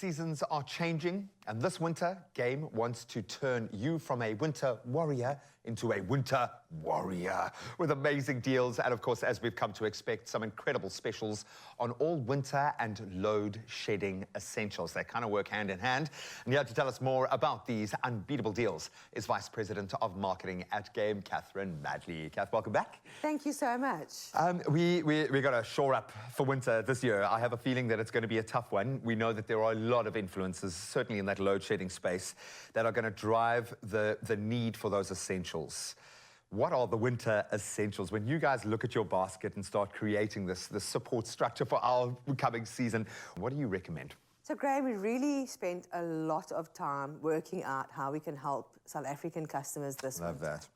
Seasons are changing, and this winter, Game wants to turn you from a winter warrior into a winter warrior with amazing deals and, of course, as we've come to expect, some incredible specials on all winter and load-shedding essentials. They kind of work hand in hand. And here to tell us more about these unbeatable deals is Vice President of Marketing at Game, Catherine Madley. Kath, welcome back. Thank you so much. We got to shore up for winter this year. I have a feeling that it's going to be a tough one. We know that there are a lot of influences, certainly in that load-shedding space, that are going to drive the need for those essentials. What are the winter essentials? When you guys look at your basket and start creating this support structure for our coming season, what do you recommend? So, Graham, we really spent a lot of time working out how we can help South African customers this winter. Love that.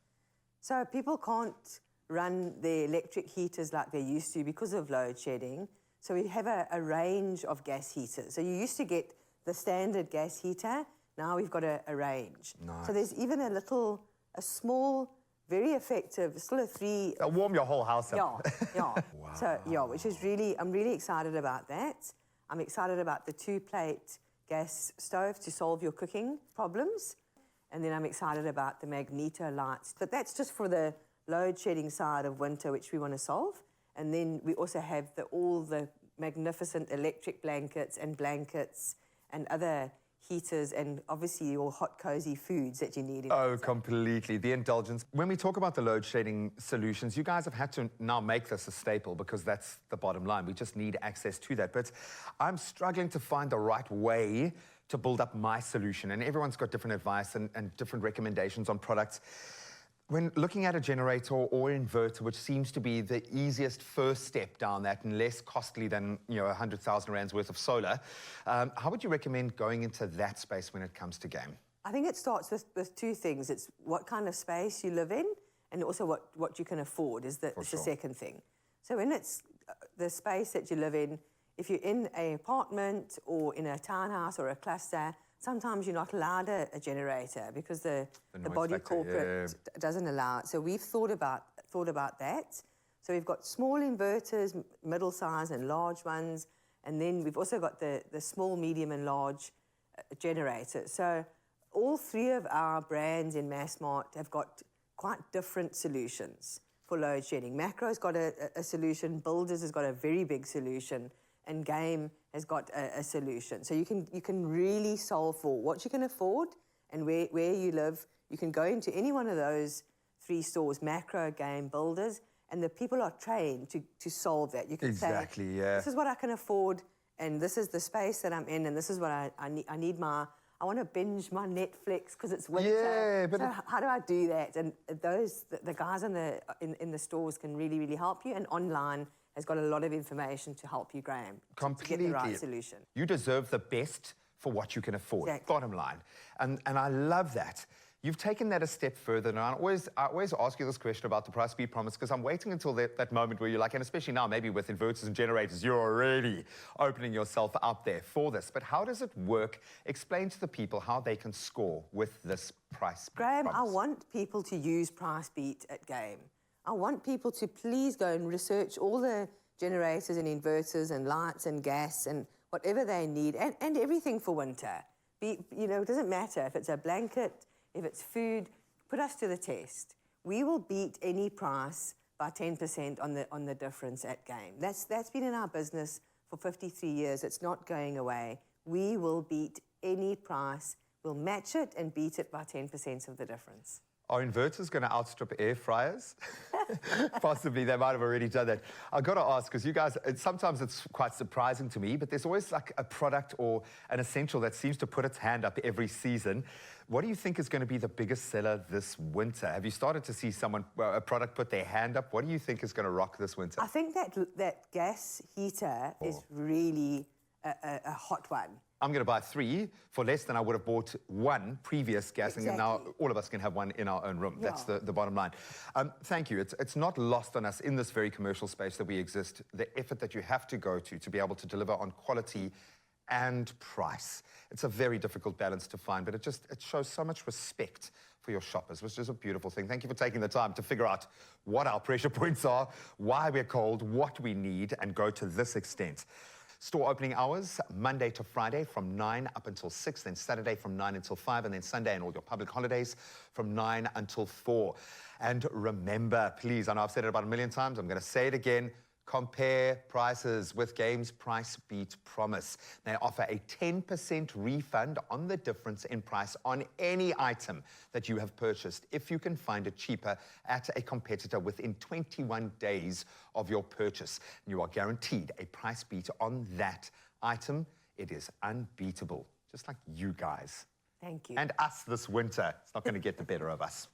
So people can't run their electric heaters like they used to because of load shedding. So we have a range of gas heaters. So you used to get the standard gas heater. Now we've got a range. Nice. So there's even a small, very effective, still a three... It'll warm your whole house up. Yeah. Wow. So, yeah, which is really, I'm really excited about that. I'm excited about the 2-plate gas stove to solve your cooking problems. And then I'm excited about the magneto lights. But that's just for the load-shedding side of winter, which we want to solve. And then we also have all the magnificent electric blankets and other heaters and obviously your hot, cozy foods that you need. Oh, completely. The indulgence. When we talk about the load-shedding solutions, you guys have had to now make this a staple because that's the bottom line. We just need access to that. But I'm struggling to find the right way to build up my solution. And everyone's got different advice and different recommendations on products. When looking at a generator or inverter, which seems to be the easiest first step down that and less costly than 100,000 rands worth of solar, how would you recommend going into that space when it comes to Game? I think it starts with two things. It's what kind of space you live in, and also what you can afford is the second thing. So when it's the space that you live in, if you're in an apartment or in a townhouse or a cluster, sometimes you're not allowed a generator because the body factor, corporate doesn't allow it. So we've thought about that. So we've got small inverters, middle size and large ones, and then we've also got the small, medium and large generators. So all three of our brands in Massmart have got quite different solutions for load shedding. Macro's got a solution, Builders has got a very big solution, and Game has got a solution. So you can really solve for what you can afford and where you live. You can go into any one of those 3 stores, Macro, Game, Builders, and the people are trained to solve that. You can say, this is what I can afford, and this is the space that I'm in, and this is what I need I want to binge my Netflix because it's winter. Yeah, but so how do I do that? And the guys in the stores can really, really help you, and online has got a lot of information to help you, Graham, to get the right solution. You deserve the best for what you can afford, exactly. Bottom line. And I love that. You've taken that a step further, and I always ask you this question about the price beat promise, because I'm waiting until that moment where you're like, and especially now, maybe with inverters and generators, you're already opening yourself up there for this. But how does it work? Explain to the people how they can score with this price beat Graham, promise. I want people to use price beat at Game. I want people to please go and research all the generators and inverters and lights and gas and whatever they need, and everything for winter. It doesn't matter if it's a blanket, if it's food, put us to the test. We will beat any price by 10% on the difference at Game. That's been in our business for 53 years. It's not going away. We will beat any price. We'll match it and beat it by 10% of the difference. Are inverters going to outstrip air fryers? Possibly, they might have already done that. I've got to ask, because you guys, sometimes it's quite surprising to me, but there's always like a product or an essential that seems to put its hand up every season. What do you think is going to be the biggest seller this winter? Have you started to see a product put their hand up? What do you think is going to rock this winter? I think that gas heater is really a hot one. I'm going to buy 3 for less than I would have bought 1 previous gas, and now all of us can have one in our own room. That's the bottom line. Thank you. It's not lost on us in this very commercial space that we exist, the effort that you have to go to be able to deliver on quality and price. It's a very difficult balance to find, but it shows so much respect for your shoppers, which is a beautiful thing. Thank you for taking the time to figure out what our pressure points are, why we're cold, what we need, and go to this extent. Store opening hours, Monday to Friday from 9 up until 6, then Saturday from 9 until 5, and then Sunday and all your public holidays from 9 until 4. And remember, please, I know I've said it about a million times, I'm going to say it again, compare prices with Games Price Beat Promise. They offer a 10% refund on the difference in price on any item that you have purchased if you can find it cheaper at a competitor within 21 days of your purchase. You are guaranteed a price beat on that item. It is unbeatable, just like you guys. Thank you. And us this winter. It's not going to get the better of us.